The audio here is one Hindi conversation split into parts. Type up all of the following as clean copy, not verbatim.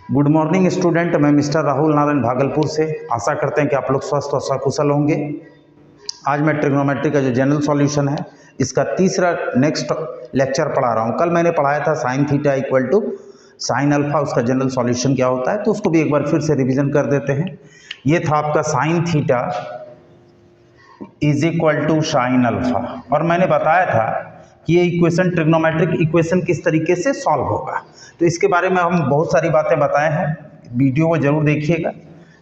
गुड मॉर्निंग स्टूडेंट, मैं मिस्टर राहुल नारायण भागलपुर से। आशा करते हैं कि आप लोग स्वस्थ और सकुशल होंगे। आज मैं ट्रिग्नोमेट्री का जो जनरल सॉल्यूशन है इसका तीसरा नेक्स्ट लेक्चर पढ़ा रहा हूँ। कल मैंने पढ़ाया था sine theta equal to sine alpha, उसका जनरल सॉल्यूशन क्या होता है, तो उसको भी एक बार फिर से रिवीजन कर देते हैं। ये था आपका sine theta is equal to sine alpha, और मैंने बताया था कि ये इक्वेशन ट्रिग्नोमेट्रिक इक्वेशन किस तरीके से सॉल्व होगा। तो इसके बारे में हम बहुत सारी बातें बताए हैं, वीडियो को जरूर देखिएगा।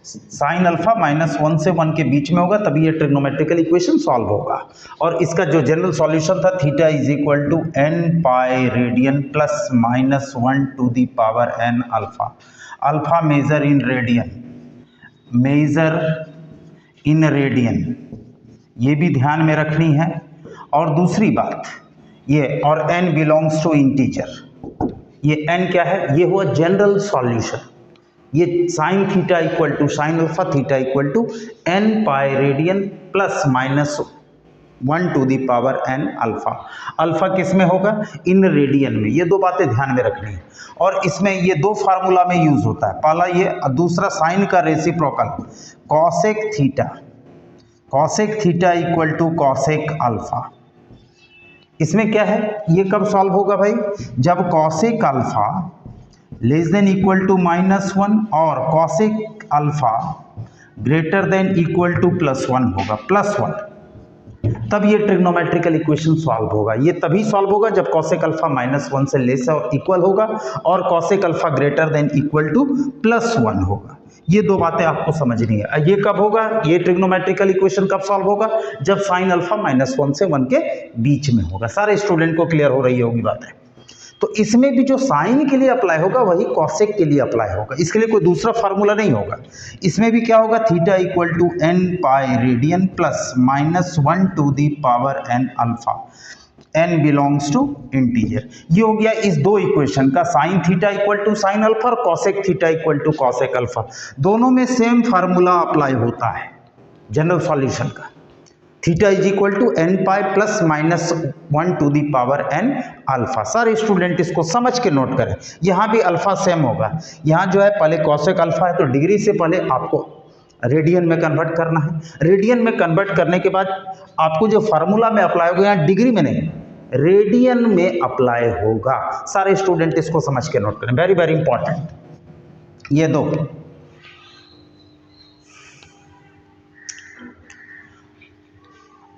साइन अल्फा -1 से 1 के बीच में होगा तभी ये ट्रिग्नोमेट्रिकल इक्वेशन सॉल्व होगा। और इसका जो जनरल सॉल्यूशन था theta is equal to n pi radian plus -1 to the power n alpha. Alpha measure in radian, measure in radian, ये भी ध्यान में रखनी है। और दूसरी बात ये, और n बिलोंग्स टू इंटीजर, ये n क्या है, ये हुआ जनरल सॉल्यूशन। ये sine theta equal to sine alpha, theta equal to n pi radian plus -1 to the power n alpha. Alpha किस में होगा, इन रेडियन में। ये दो बातें ध्यान में रखनी है। और इसमें ये दो फार्मूला में यूज होता है, पहला ये, दूसरा साइन का reciprocal cosec theta, cosec theta equal to cosec alpha. इसमें क्या है, ये कब सॉल्व होगा भाई, जब cosec alpha less than equal to -1 और cosec alpha greater than equal to +1 होगा, +1, तब ये ट्रिग्नोमेट्रिकल इक्वेशन सॉल्व होगा। ये तभी सॉल्व होगा जब कॉसेक अल्फा -1 से लेस और इक्वल होगा और cosec alpha greater than equal to +1 होगा। ये दो बातें आपको समझनी है। ये कब होगा, ये ट्रिग्नोमेट्रिकल इक्वेशन कब सॉल्व होगा, जब साइन अल्फा -1 से 1 के बीच में होगा। सारे स्टूडेंट को क्लियर हो रही होगी बातें। तो इसमें भी जो साइन के लिए अप्लाई होगा वही कॉसेक के लिए अप्लाई होगा, इसके लिए कोई दूसरा फार्मूला नहीं होगा। इसमें भी क्या होगा, theta equal to n pi radian plus -1 to the power n alpha, n belongs to integer. ये हो गया इस दो इक्वेशन का, sine theta equal to sine alpha और cosec theta equal to cosec alpha. दोनों में सेम फार्मूला अप्लाई होता है जनरल सॉल्यूशन का। Theta is equal to n pi प्लस -1 to the power n alpha. सारे स्टूडेंट इसको समझ के नोट करें। यहाँ भी अल्फा सेम होगा। यहाँ जो है पहले कॉसेक अल्फा है तो डिग्री से पहले आपको रेडियन में कन्वर्ट करना है। रेडियन में कन्वर्ट करने के बाद आपको जो फार्मूला में अप्लाई होगा, यहाँ डिग्री में नहीं, रेडियन में अप्लाई होगा। सारे स्टूडेंट इसको समझ के नोट करें, वेरी वेरी इंपॉर्टेंट ये दो।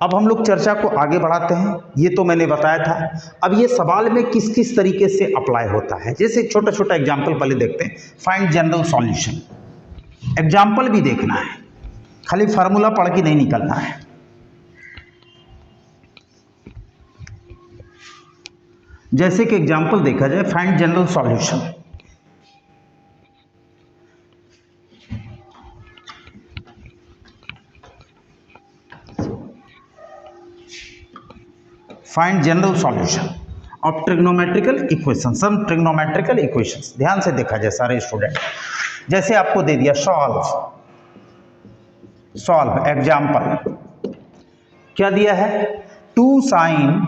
अब हम लोग चर्चा को आगे बढ़ाते हैं। ये तो मैंने बताया था। अब ये सवाल में किस किस तरीके से अप्लाई होता है, जैसे छोटा छोटा एग्जाम्पल पहले देखते हैं। फाइंड जनरल सॉल्यूशन, एग्जाम्पल भी देखना है, खाली फार्मूला पढ़ के नहीं निकलना है। जैसे कि एग्जाम्पल देखा जाए, find general solution. Find general solution of trigonometrical equation, some trigonometrical equations. ध्यान से देखा जाए सारे स्टूडेंट। जैसे आपको दे दिया सॉल्व, सॉल्व एग्जाम्पल क्या दिया है, 2 sine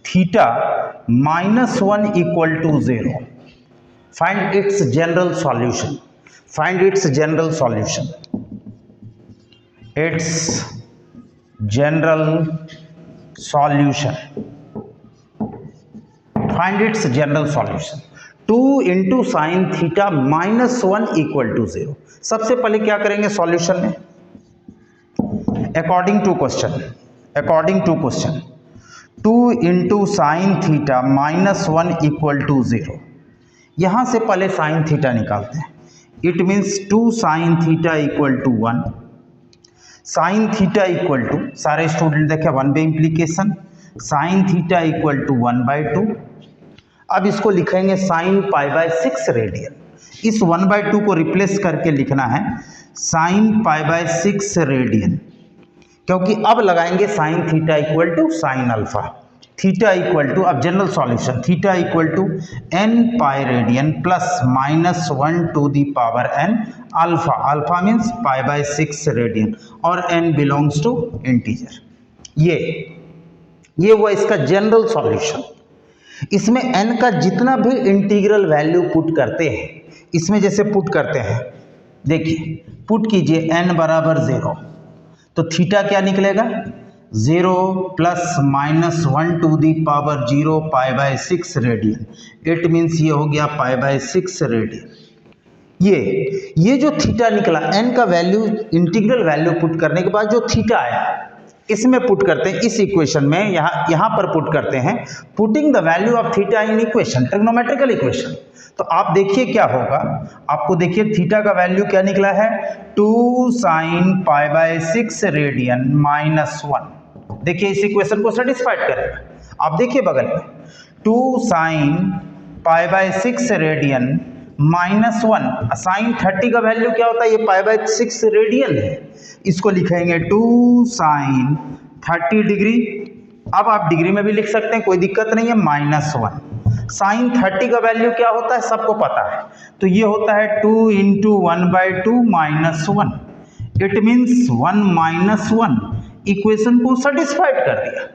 theta -1 equal to 0। Find its general solution, find its general solution, its general solution, find its general solution। 2 into sine theta -1 equal to 0। सबसे पहले क्या करेंगे सॉल्यूशन में, according to question 2 into sine theta -1 equal to 0। यहां से पहले साइन थीटा निकालते हैं। It means 2 sine theta equal to 1, sine theta equal to, सारे स्टूडेंट देखे 1 by implication, sine theta equal to 1/2। अब इसको लिखेंगे साइन π/6 रेडियन। इस 1/2 को रिप्लेस करके लिखना है साइन π/6 रेडियन, क्योंकि अब लगाएंगे sine theta equal to sine alpha. Theta equal to, अब general solution, theta equal to n pi radian plus -1 to the power n alpha. Alpha means π/6 radian और n बिलोंग्स टू इंटीजर। ये हुआ इसका जनरल सॉल्यूशन। इसमें n का जितना भी इंटीग्रल वैल्यू पुट करते हैं, इसमें जैसे पुट करते हैं, देखिए पुट कीजिए n बराबर 0, तो थीटा क्या निकलेगा 0 plus minus 1 to the power 0 pi by 6 radian. It means ये हो गया पाई बाय 6 रेडियन। ये जो थीटा निकला, n का वैल्यू इंटीग्रल वैल्यू पुट करने के बाद जो थीटा आया, इसमें पुट करते हैं, इस इक्वेशन में यहाँ पर पुट करते हैं, putting the value of theta in equation, trigonometrical equation. तो आप देखिए क्या होगा, आपको देखिए थीटा का वैल्यू क्या निकला है 2 sine pi by 6 radian minus 1। देखिए इस इक्वेशन को सेटिस्फाइड करेगा। आप देखिए बगल में 2 sine pi by 6 radian minus 1, sine 30 का वैल्यू क्या होता है, ये पाई बाय 6 रेडियन है, इसको लिखेंगे 2 साइन 30 डिग्री। अब आप डिग्री में भी लिख सकते हैं, कोई दिक्कत नहीं है, माइनस 1। साइन 30 का वैल्यू क्या होता है सबको पता है, तो ये होता है 2 into 1/2 minus 1। It means 1 minus 1 equation को सेटिस्फाइड कर दिया,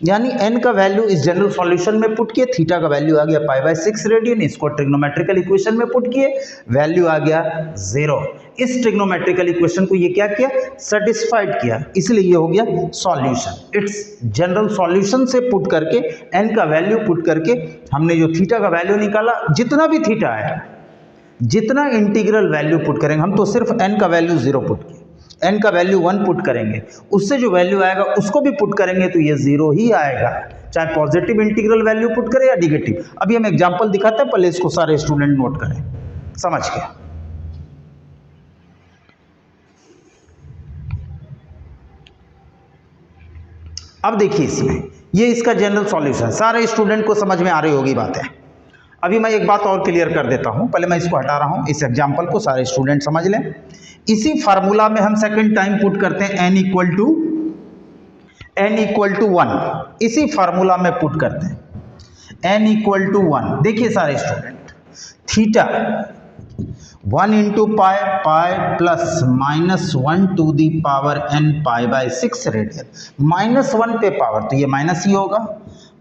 यानी n का वैल्यू इस जनरल सॉल्यूशन में पुट किए, थीटा का वैल्यू आ गया पाई बाय 6 रेडियन, इसको ट्रिग्नोमेट्रिकल इक्वेशन में पुट किए, वैल्यू आ गया 0। इस ट्रिग्नोमेट्रिकल इक्वेशन को ये क्या किया, सेटिस्फाइड किया, इसलिए ये हो गया सॉल्यूशन। इट्स जनरल सॉल्यूशन से पुट करके n का वैल्यू पुट करके हमने जो थीटा का वैल्यू निकाला, जितना भी थीटा आया, जितना इंटीग्रल वैल्यू पुट करेंगे, हम तो सिर्फ n का वैल्यू 0 पुट किए, n का वैल्यू 1 पुट करेंगे, उससे जो वैल्यू आएगा उसको भी पुट करेंगे तो ये 0 ही आएगा, चाहे पॉजिटिव इंटीग्रल वैल्यू पुट करें या निगेटिव। अभी हम एग्जांपल दिखाते हैं, पहले इसको सारे स्टूडेंट नोट करें, समझ के। अब देखिए इसमें ये इसका जनरल सॉल्यूशन, सारे स्टूडेंट को समझ में आ रही होगी बातें। अभी मैं एक बात और क्लियर कर देता हूं, पहले मैं इसको हटा रहा हूं, इस एग्जांपल को सारे स्टूडेंट समझ लें। इसी फार्मूला में हम सेकंड टाइम पुट करते हैं n इक्वल टू 1, इसी फार्मूला में पुट करते हैं n इक्वल टू 1। देखिए सारे student, theta 1 into pi, pi plus minus 1 to the power n pi by 6 radian, minus 1 पे पावर, तो ये माइनस ही होगा,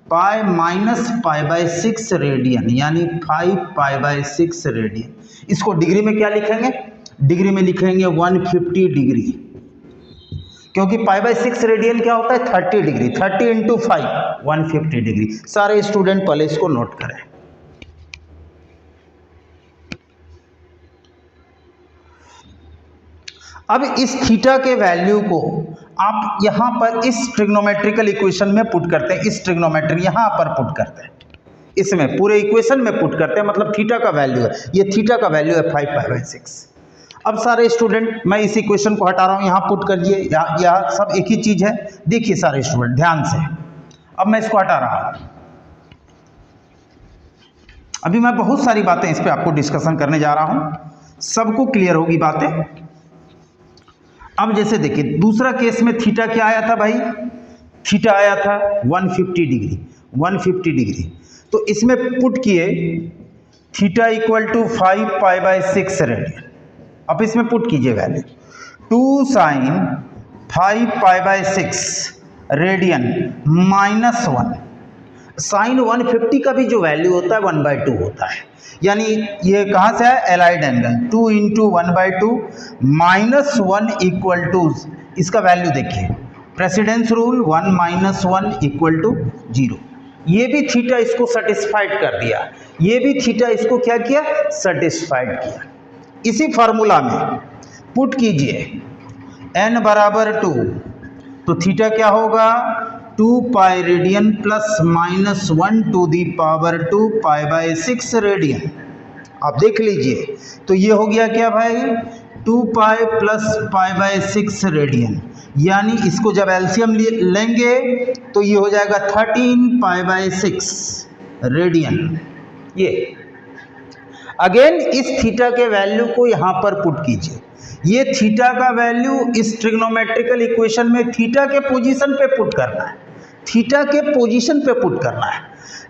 pi minus pi by 6 radian, यानी 5 पाई बाय 6 रेडियन। इसको डिग्री में क्या लिखेंगे, डिग्री में लिखेंगे 150 डिग्री, क्योंकि पाई बाय 6 रेडियन क्या होता है 30 डिग्री, 30 इंटू 5 150 डिग्री। सारे स्टूडेंट पहले इसको नोट करें। अब इस थीटा के वैल्यू को आप यहां पर इस ट्रिग्नोमेट्रिकल इक्वेशन में पुट करते हैं, इस ट्रिग्नोमेट्री यहां पर पुट करते हैं, इसमें पूरे इक्वेशन में पुट करते हैं, मतलब थीटा का वैल्यू है, ये थीटा का वैल्यू है 5 पाई बाय 6। अब सारे स्टूडेंट मैं इस इक्वेशन को हटा रहा हूं, यहां पुट करिए, यह सब एक ही चीज है। देखिए सारे स्टूडेंट ध्यान से, अब मैं इसको हटा रहा हूं। अभी मैं बहुत सारी बातें इस पे आपको डिस्कशन करने जा रहा हूं, सबको क्लियर होगी बातें। अब जैसे देखिए दूसरा केस में थीटा क्या आया था भाई, थीटा आया था 150 डिग्री, 150 डिग्री। तो इसमें पुट किए theta equal to 5 pi by 6 radian. अब इसमें पुट कीजिए value 2 sine 5 pi by 6 radian minus 1। Sine 150 का भी जो वैल्यू होता है 1/2 होता है, यानी ये कहाँ से है, allied angle, 2 into 1/2 minus 1 equal to, इसका वैल्यू देखिए, precedence rule 1 minus 1 equal to 0। ये भी थीटा इसको सेटिस्फाइड कर दिया, ये भी थीटा इसको क्या किया, सेटिस्फाइड किया। इसी फार्मूला में पुट कीजिए n बराबर 2, तो थीटा क्या होगा 2 pi radian plus minus 1 to the power 2 pi by 6 radian. आप देख लीजिए, तो ये हो गया क्या भाई 2 pi plus pi by 6 radian, यानी इसको जब एलसीएम लेंगे तो ये हो जाएगा 13 पाई बाय 6 रेडियन। ये अगेन इस थीटा के वैल्यू को यहाँ पर पुट कीजिए, ये थीटा का वैल्यू इस ट्रिग्नोमेट्रिकल इक्वेशन में थीटा के पोजीशन पे पुट करना है, थीटा के पोजीशन पे पुट करना है।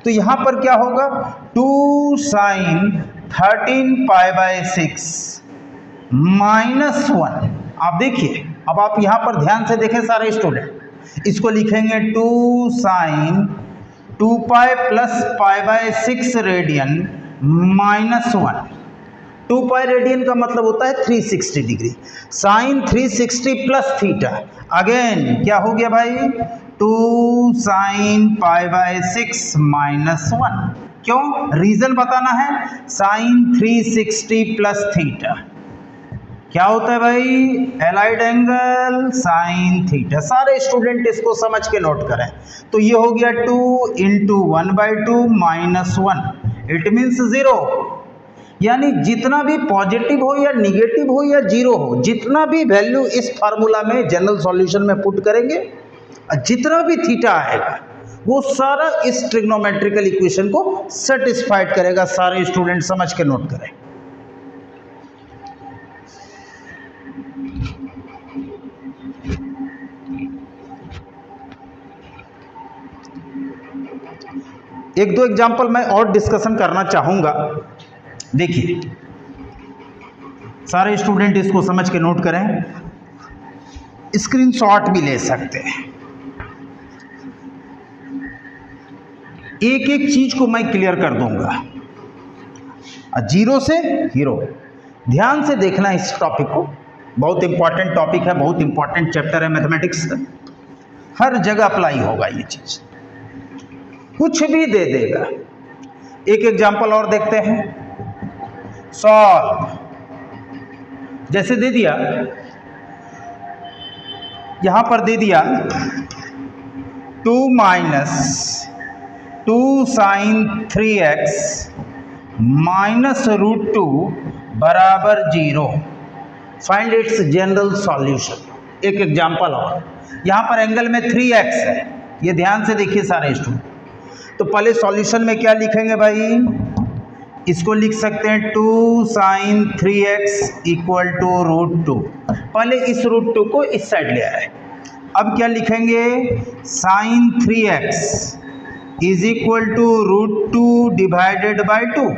तो यहाँ पर क्या होगा 2 साइन 13 पाई बाय 6 माइनस 1। आप देखिए, अब आप यहाँ पर ध्यान से देखें सारे स्टूडेंट, इसको लिखेंगे 2 sine 2 pi plus pi by 6 radian minus 1। 2 pi radian का मतलब होता है 360 degree. Sine 360 plus theta, again क्या हो गया भाई 2 साइन पाई बाय 6 माइनस 1। क्यों, रीजन बताना है। साइन 360 प्लस थीटा क्या होता है भाई, एलाइड एंगल साइन थीटा। सारे स्टूडेंट इसको समझ के नोट करें। तो ये हो गया 2 इंटू 1/2 माइनस 1, इट मीन्स 0। यानी जितना भी पॉजिटिव हो या निगेटिव हो या जीरो हो, जितना भी वैल्यू इस फार्मूला में जनरल सॉल्यूशन में पुट करेंगे, जितना भी थीटा आएगा वो सारा इस ट्रिग्नोमेट्रिकल इक्वेशन को सेटिस्फाइड करेगा। सारे स्टूडेंट समझ के नोट करें। एक दो एग्जांपल मैं और डिस्कशन करना चाहूंगा। देखिए सारे स्टूडेंट इसको समझ के नोट करें, स्क्रीनशॉट भी ले सकते हैं। एक एक चीज को मैं क्लियर कर दूंगा, जीरो से हीरो। ध्यान से देखना इस टॉपिक को, बहुत इंपॉर्टेंट टॉपिक है, बहुत इंपॉर्टेंट चैप्टर है मैथमेटिक्स का। हर जगह अप्लाई होगा ये चीज, कुछ भी दे देगा। एक एग्जांपल और देखते हैं। सॉल्व, जैसे दे दिया, यहां पर दे दिया 2 माइनस 2 साइन 3x माइनस √2 बराबर 0। Find its general solution. एक एग्जांपल और, यहां पर एंगल में 3x है, ये ध्यान से देखिए सारे स्टूडेंट। तो पहले सॉल्यूशन में क्या लिखेंगे भाई, इसको लिख सकते हैं 2 साइन 3x इक्वल टू √2। पहले इस √2 को इस साइड ले आए। अब क्या लिखेंगे, sine 3x is equal to √2 divided by 2।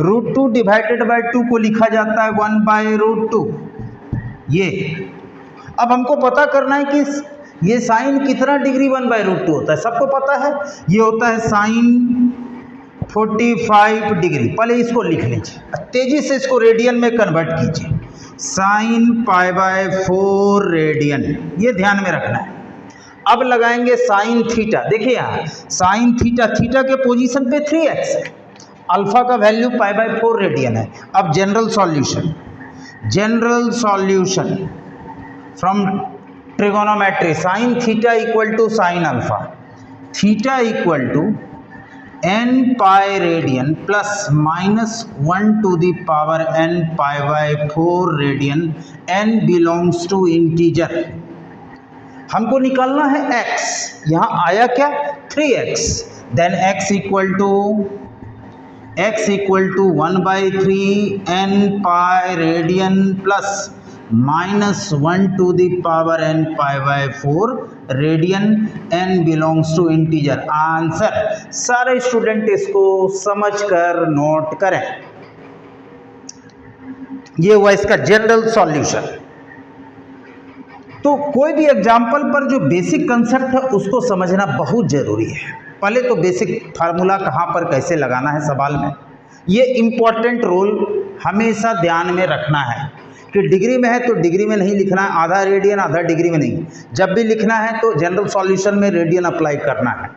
√2 divided by 2 को लिखा जाता है 1/√2। ये अब हमको पता करना है कि ये साइन कितना डिग्री 1/√2 होता है। सबको पता है ये होता है साइन 45 डिग्री। पहले इसको लिख लीजिए, तेजी से इसको रेडियन में कन्वर्ट कीजिए। साइन π/4 रेडियन, ये ध्यान में रखना है। अब लगाएंगे साइन थीटा। देखिए यहाँ साइन थीटा, थीटा के पोजीशन पे 3x है, अल्फा का वैल्यू π/4 रेडियन है। अब general solution, general solution from trigonometry, sine theta equal to sine alpha, theta equal to n pi radian plus minus 1 to the power n π/4 radian, n belongs to integer. हमको निकालना है x, यहाँ आया क्या 3x, then x equal to 1/3 n pi radian plus minus 1 to the power n π/4 radian, n belongs to integer. Answer, सारे स्टूडेंट इसको समझकर नोट करें। ये हुआ इसका जनरल सॉल्यूशन। तो कोई भी एग्जाम्पल पर जो बेसिक कंसेप्ट है उसको समझना बहुत जरूरी है। पहले तो बेसिक फार्मूला कहाँ पर कैसे लगाना है सवाल में, ये इंपॉर्टेंट रोल हमेशा ध्यान में रखना है कि डिग्री में है तो डिग्री में नहीं लिखना है, आधा रेडियन आधा डिग्री में नहीं। जब भी लिखना है तो जनरल सॉल्यूशन में रेडियन अप्लाई करना है।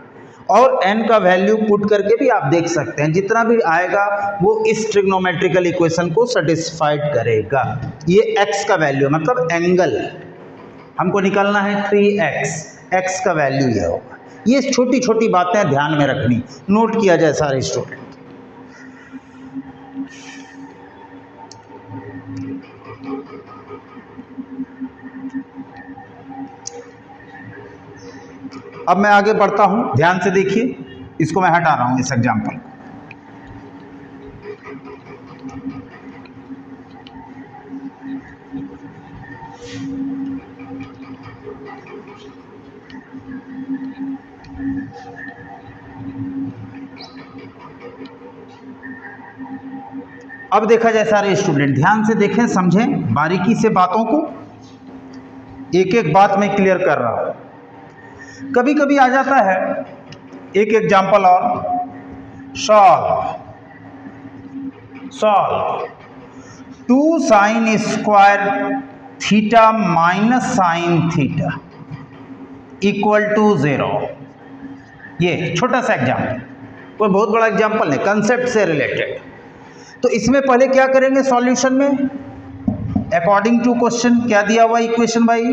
और n का वैल्यू पुट करके भी आप देख सकते हैं, जितना भी आएगा वो इस ट्रिग्नोमेट्रिकल इक्वेशन को सेटिस्फाइड करेगा। ये x का वैल्यू मतलब एंगल हमको निकालना है 3x, x का वैल्यू ये होगा। ये छोटी छोटी बातें ध्यान में रखनी, नोट किया जाए सारे स्टूडेंट। अब मैं आगे बढ़ता हूं, ध्यान से देखिए, इसको मैं हटा रहा हूं इस एग्जाम्पल को। अब देखा जाए सारे स्टूडेंट, ध्यान से देखें, समझें बारीकी से बातों को। एक एक बात मैं क्लियर कर रहा हूं। कभी कभी आ जाता है एक एग्जाम्पल और, solve 2 sin square theta minus sine theta equal to 0। ये छोटा सा एग्जाम्पल, कोई बहुत बड़ा एग्जाम्पल नहीं, कंसेप्ट से रिलेटेड। तो इसमें पहले क्या करेंगे सॉल्यूशन में, अकॉर्डिंग टू क्वेश्चन क्या दिया हुआ इक्वेशन भाई,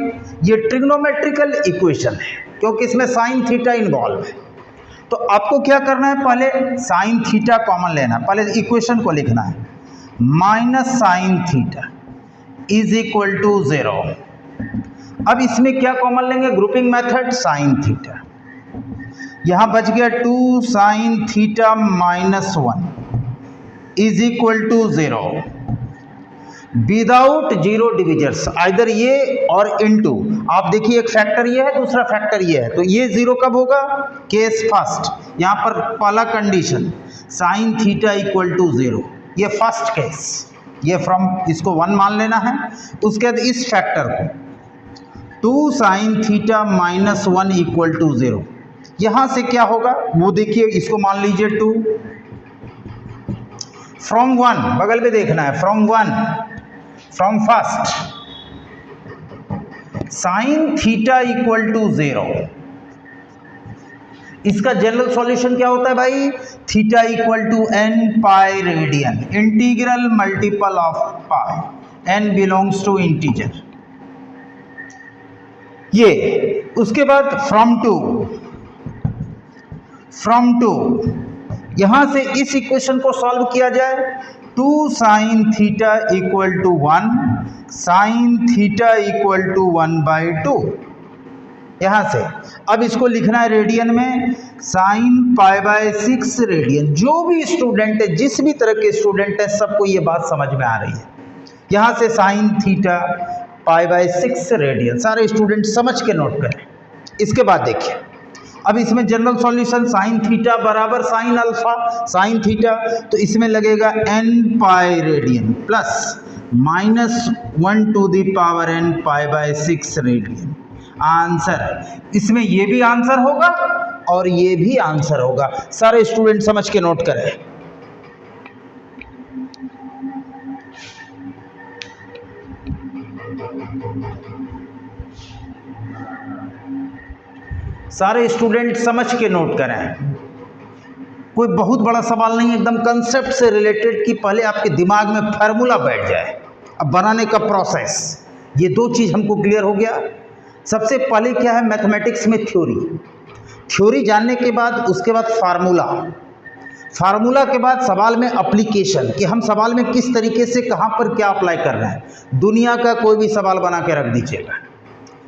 ये ट्रिग्नोमेट्रिकल इक्वेशन है क्योंकि इसमें साइन थीटा इन्वॉल्व है। तो आपको क्या करना है, पहले साइन थीटा कॉमन लेना है, पहले इक्वेशन को लिखना है, minus sine theta is equal to 0। अब इसमें क्या कॉमन लेंगे, ग्रुपिंग मेथड, साइन थीटा, यहां बच गया 2 sine theta minus 1 is equal to 0 without zero divisors, either ये और इनटू। आप देखिए एक फैक्टर ये है, दूसरा फैक्टर ये है, तो ये जीरो कब होगा, केस फर्स्ट, यहां पर पहला condition sine theta equal to 0, ये फर्स्ट केस, ये फ्रॉम इसको 1 मान लेना है। उसके बाद इस फैक्टर को 2 sine theta minus 1 equal to 0, यहां से क्या होगा वो देखिए, इसको मान लीजिए 2 फ्रॉम 1, बगल में देखना है, from first sine theta equal to 0, इसका जनरल सॉल्यूशन क्या होता है भाई, theta equal to n pi radian, integral multiple of pi, n belongs to integer. ये उसके बाद फ्रॉम टू यहां से इस इक्वेशन को सॉल्व किया जाए, 2 sine theta equal to 1 sine theta equal to 1/2, यहां से अब इसको लिखना है रेडियन में, साइन π/6 रेडियन। जो भी स्टूडेंट है, जिस भी तरह के स्टूडेंट है, सबको ये बात समझ में आ रही है, यहां से साइन थीटा π/6 रेडियन, सारे स्टूडेंट समझ के नोट करें। इसके बाद देखिए, अब इसमें जनरल सॉल्यूशन साइन थीटा बराबर साइन अल्फा साइन थीटा, तो इसमें लगेगा n pi radian plus minus 1 to the power n π/6 radian. Answer, इसमें ये भी आंसर होगा और ये भी आंसर होगा, सारे स्टूडेंट समझ के नोट करें। सारे स्टूडेंट समझ के नोट करें, कोई बहुत बड़ा सवाल नहीं, एकदम कंसेप्ट से रिलेटेड कि पहले आपके दिमाग में फार्मूला बैठ जाए। अब बनाने का प्रोसेस, ये दो चीज़ हमको क्लियर हो गया। सबसे पहले क्या है, मैथमेटिक्स में थ्योरी जानने के बाद उसके बाद फार्मूला के बाद सवाल में एप्लीकेशन, कि हम सवाल में किस तरीके से कहाँ पर क्या अप्लाई कर रहे हैं। दुनिया का कोई भी सवाल बना के रख दीजिएगा,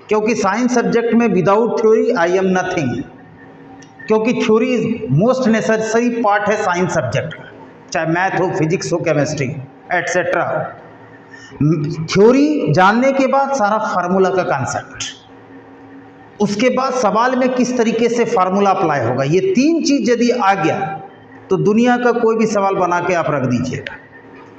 क्योंकि साइंस सब्जेक्ट में without theory I am nothing, क्योंकि theory is most necessary part है साइंस सब्जेक्ट का, चाहे मैथ हो, फिजिक्स हो, केमिस्ट्री एटसेट्रा। थ्योरी जानने के बाद सारा फार्मूला का कॉन्सेप्ट, उसके बाद सवाल में किस तरीके से फार्मूला अप्लाई होगा, ये तीन चीज़ यदि आ गया तो दुनिया का कोई भी सवाल बना के आप रख दीजिएगा।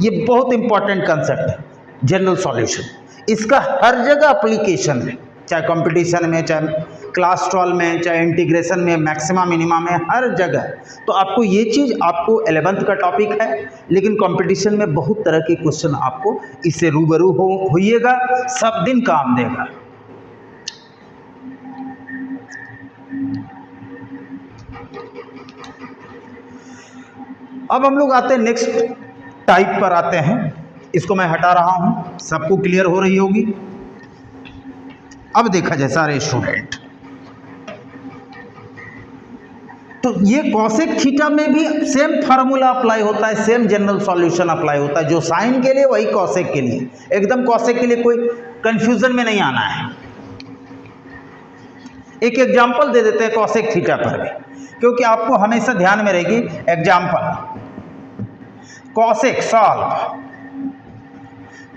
ये बहुत इंपॉर्टेंट कंसेप्ट है जनरल सॉल्यूशन, इसका हर जगह एप्लीकेशन है, चाहे कंपटीशन में, चाहे क्लास 12 में, चाहे इंटीग्रेशन में, मैक्सिमा मिनिमा में, हर जगह। तो आपको ये चीज़, आपको 11th का टॉपिक है, लेकिन कंपटीशन में बहुत तरह के क्वेश्चन आपको इससे रूबरू होइएगा, सब दिन काम देगा। अब हम लोग आते हैं नेक्स्ट टाइप पर आते हैं, इसको मैं हटा रहा हूं, सबको क्लियर हो रही होगी। अब देखा जाए सारे स्टूडेंट, तो ये कॉसेक थीटा में भी सेम फार्मूला अप्लाई होता है, सेम जनरल सॉल्यूशन अप्लाई होता है, जो साइन के लिए वही कॉसेक के लिए, एकदम कॉसेक के लिए कोई कंफ्यूजन में नहीं आना है। एक एग्जांपल दे देते हैं कॉसेक थीटा पर भी, क्योंकि आपको हमेशा ध्यान में रहेगी example. Cosec solve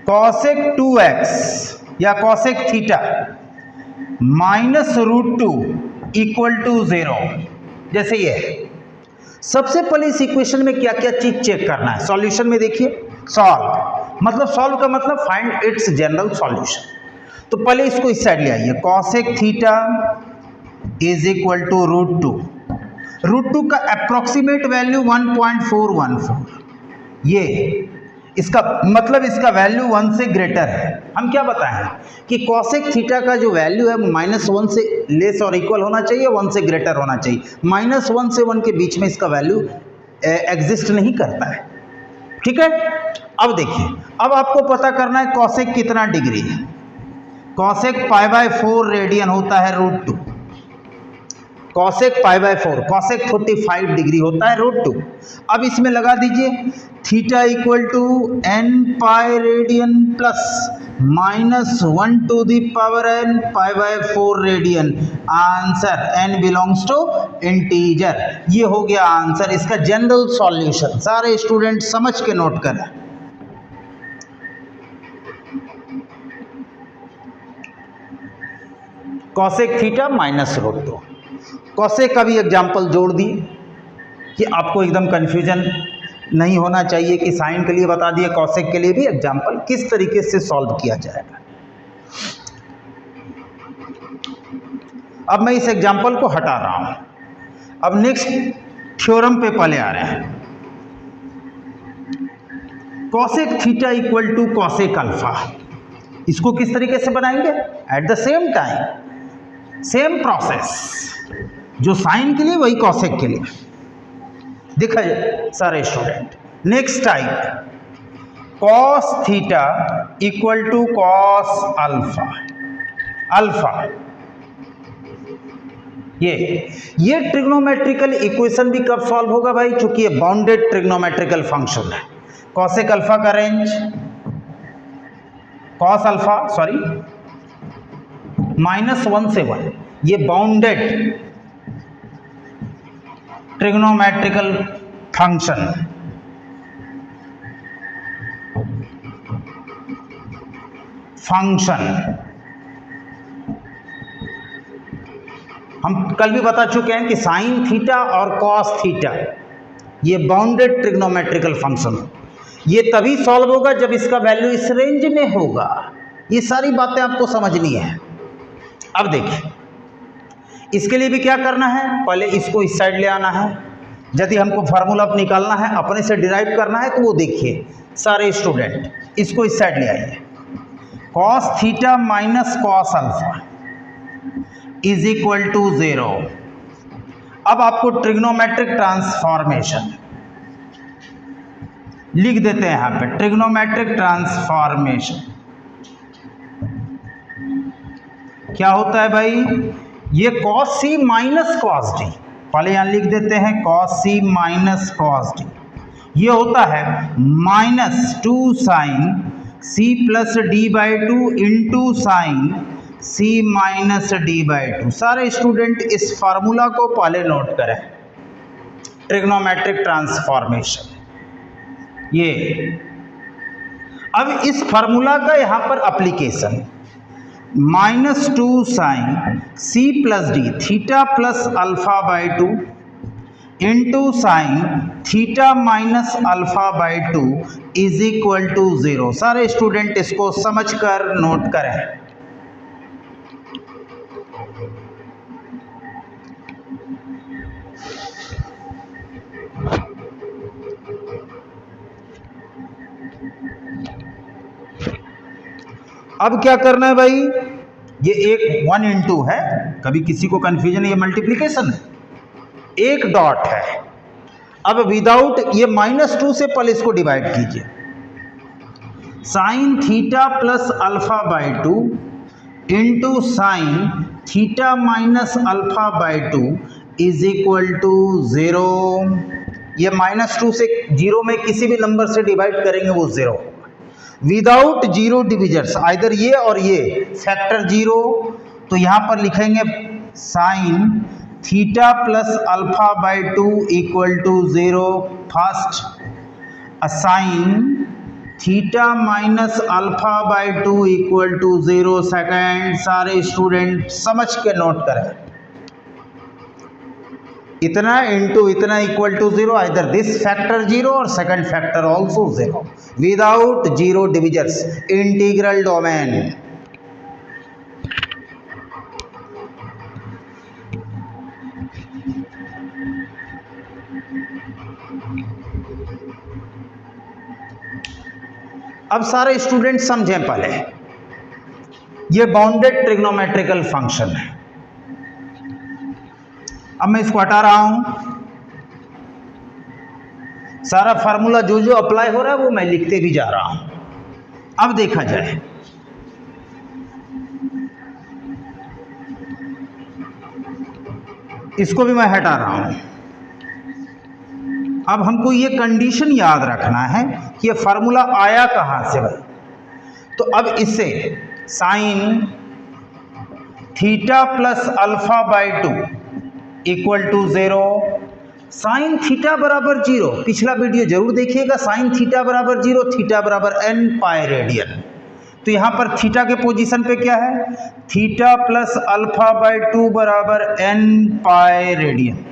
cosec 2x या कॉसेक थीटा -√2 इक्वल टू 0, जैसे ये। सबसे पहले इस इक्वेशन में क्या क्या चीज चेक करना है, सॉल्यूशन में देखिए, सॉल्व का मतलब फाइंड इट्स जनरल सॉल्यूशन। तो पहले इसको इस साइड ले आइए, cosec theta is equal to √2, √2 का अप्रोक्सीमेट वैल्यू 1.414, ये इसका मतलब इसका वैल्यू 1 से ग्रेटर है। हम क्या बताएं कि कॉसेक थीटा का जो वैल्यू है -1 से लेस और इक्वल होना चाहिए, 1 से ग्रेटर होना चाहिए। -1 से 1 के बीच में इसका वैल्यू एग्जिस्ट नहीं करता है, ठीक है। अब देखिए, अब आपको पता करना है कॉसेक कितना डिग्री है। कॉसेक π/4 रेडियन होता है √2, कॉसेक π/4, कॉसेक 45 डिग्री होता है √2। अब इसमें लगा दीजिए theta equal to n pi radian plus -1 to the power n π/4 radian. Answer n belongs to integer. ये हो गया आंसर, इसका जनरल सॉल्यूशन। सारे स्टूडेंट समझ के नोट करें। Cosec theta -√2। कॉसेक का भी एग्जाम्पल जोड़ दिए कि आपको एकदम कन्फ्यूजन नहीं होना चाहिए कि साइन के लिए बता दिए, कॉसेक के लिए भी एग्जाम्पल किस तरीके से सॉल्व किया जाएगा। अब मैं इस एग्जाम्पल को हटा रहा हूं। अब नेक्स्ट थ्योरम पे पहले आ रहे हैं। Cosec theta equal to cosec alpha, इसको किस तरीके से बनाएंगे? At the same time same process, जो साइन के लिए वही कॉसेक के लिए। देखा सारे student, next type cos theta equal to cos alpha. Alpha ये ट्रिग्नोमेट्रिकल इक्वेशन भी कब सॉल्व होगा भाई? चूंकि ये बाउंडेड ट्रिग्नोमेट्रिकल फंक्शन है। कॉसेक अल्फा का रेंज कॉस अल्फा सॉरी -1 से 1, ये बाउंडेड ट्रिग्नोमेट्रिकल फंक्शन। हम कल भी बता चुके हैं कि साइन थीटा और कॉस थीटा ये बाउंडेड ट्रिग्नोमेट्रिकल फंक्शन, ये तभी सॉल्व होगा जब इसका वैल्यू इस रेंज में होगा। ये सारी बातें आपको समझनी है। अब देखिए, इसके लिए भी क्या करना है, पहले इसको इस साइड ले आना है। यदि हमको फार्मूला निकालना है, अपने से डिराइव करना है, तो वो देखिए सारे स्टूडेंट, इसको इस साइड ले आइए। Cos theta minus cos alpha is equal to 0। अब आपको ट्रिग्नोमेट्रिक ट्रांसफॉर्मेशन लिख देते हैं यहां पे, ट्रिग्नोमेट्रिक ट्रांसफॉर्मेशन क्या होता है भाई? ये cos C minus cos D, पहले यहां लिख देते हैं cos C minus cos D. ये होता है -2 sine C plus D by 2 into sine C minus D by 2। सारे स्टूडेंट इस फार्मूला को पहले नोट करें, ट्रिग्नोमेट्रिक ट्रांसफॉर्मेशन। ये अब इस फार्मूला का यहां पर application, -2 sine C plus D theta plus alpha by 2 into sine theta minus alpha by 2 is equal to 0। सारे स्टूडेंट इसको समझकर नोट करें। अब क्या करना है भाई? ये एक 1 इंटू है, कभी किसी को कंफ्यूजन, ये मल्टीप्लिकेशन है, एक डॉट है। अब विदाउट ये -2 से पहले इसको डिवाइड कीजिए। Sine theta plus alpha by 2 into sine theta minus alpha by 2 is equal to 0। ये -2 से 0 में किसी भी नंबर से डिवाइड करेंगे वो 0, विदाउट जीरो डिविजर्स, आइदर ये और ये फैक्टर 0। तो यहां पर लिखेंगे sine theta plus alpha by 2 equal to 0 first, sine theta minus alpha by 2 equal to 0 second. सारे स्टूडेंट समझ के नोट करें, इतना इंटू इतना equal to 0, either this factor 0 और second factor also 0 without zero divisors, integral domain. अब सारे स्टूडेंट समझें पहले, ये बाउंडेड ट्रिग्नोमेट्रिकल फंक्शन है। अब मैं इसको हटा रहा हूं, सारा फार्मूला जो जो अप्लाई हो रहा है वो मैं लिखते भी जा रहा हूं। अब देखा जाए, इसको भी मैं हटा रहा हूं। अब हमको ये कंडीशन याद रखना है कि ये फार्मूला आया कहां से भाई। तो अब इससे sine theta plus alpha by 2 equal to 0, sine theta बराबर 0, पिछला वीडियो जरूर देखिएगा, साइन थीटा बराबर 0, थीटा बराबर n पाई रेडियन। तो यहां पर थीटा के पोजीशन पे क्या है, थीटा प्लस अल्फा बाई 2 बराबर n pi radian.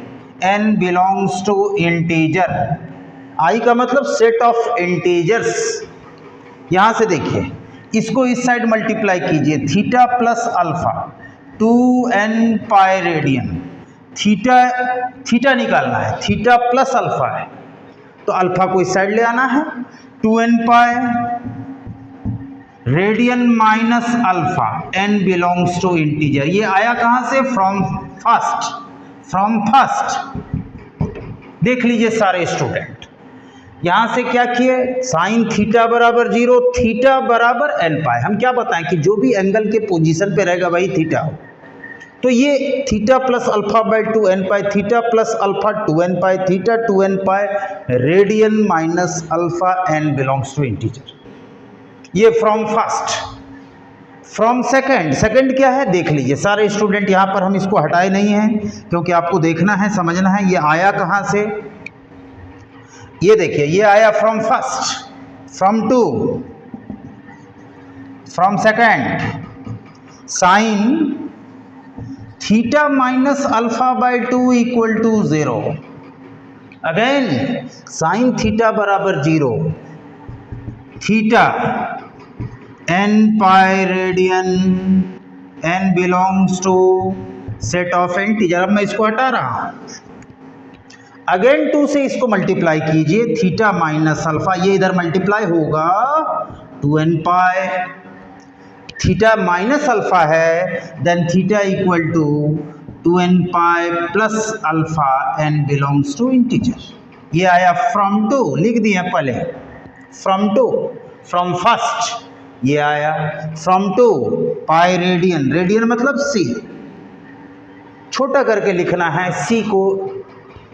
n belongs to integer, i का मतलब सेट ऑफ इंटीजर्स। यहां से देखिए, इसको इस साइड मल्टीप्लाई कीजिए, theta plus alpha 2n pi radian. Theta निकालना है, थीटा प्लस अल्फा है तो अल्फा को इस साइड ले आना है, 2n pi radian minus alpha, n belongs to integer. ये आया कहां से, फ्रॉम फर्स्ट। देख लीजिए सारे स्टूडेंट, यहां से क्या किए, साइन थीटा बराबर 0, थीटा बराबर n पाई। हम क्या बताएं कि जो भी एंगल के पोजीशन पे रहेगा वही थीटा हो। तो ये theta plus alpha by 2n pi, theta plus alpha 2n pi, theta 2n pi radian minus alpha, n belongs to integer. ये फ्रॉम फर्स्ट। फ्रॉम सेकंड क्या है, देख लीजिए सारे स्टूडेंट, यहां पर हम इसको हटाए नहीं हैं क्योंकि आपको देखना है, समझना है ये आया कहां से। ये देखिए, ये आया from first, from two, from second. Sine theta minus alpha by 2 equal to 0। Again sine theta बराबर 0, theta n pi radian, n belongs to set of integer. अब मैं इसको हटा रहा हूं, अगेन 2 से इसको मल्टीप्लाई कीजिए, थीटा माइनस अल्फा, ये इधर मल्टीप्लाई होगा 2n pi, theta minus alpha है, then theta equal to 2n pi plus alpha, n belongs to integer. ये आया फ्रॉम 2, लिख दिए पहले, फ्रॉम 2, फ्रॉम फर्स्ट। ये आया फ्रॉम 2 पाई रेडियन, रेडियन मतलब c, छोटा करके लिखना है, c को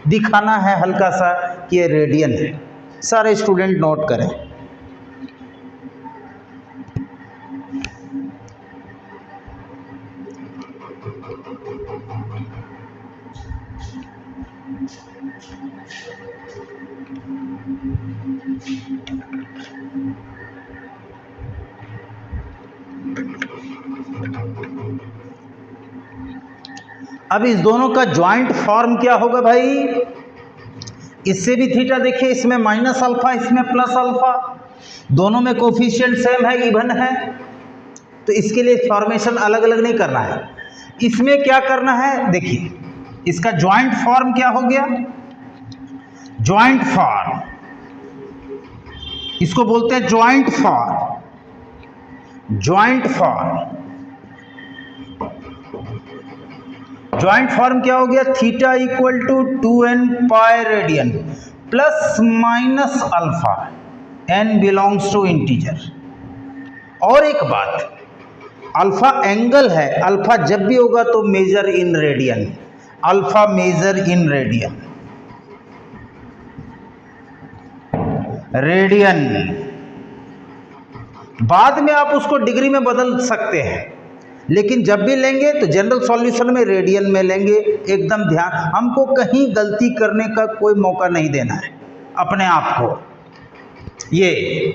दिखाना है हल्का सा कि ये रेडियन है। सारे स्टूडेंट नोट करें। अब इस दोनों का ज्वाइंट फॉर्म क्या होगा भाई, इससे भी थीटा देखिए, इसमें माइनस अल्फा, इसमें प्लस अल्फा, दोनों में कोफिशिएंट सेम है, इवन है, तो इसके लिए फॉर्मेशन अलग अलग नहीं करना है। इसमें क्या करना है, देखिए इसका ज्वाइंट फॉर्म क्या हो गया, ज्वाइंट फॉर्म, इसको बोलते हैं ज्वाइंट फॉर्म। ज्वाइंट फॉर्म क्या हो गया, theta equal to 2n pi radian plus minus alpha, n belongs to integer. और एक बात, अल्फा एंगल है, अल्फा जब भी होगा तो measure in radian, alpha measure in radian. बाद में आप उसको डिग्री में बदल सकते हैं, लेकिन जब भी लेंगे तो जनरल सॉल्यूशन में रेडियन में लेंगे। एकदम ध्यान, हमको कहीं गलती करने का कोई मौका नहीं देना है अपने आप को। ये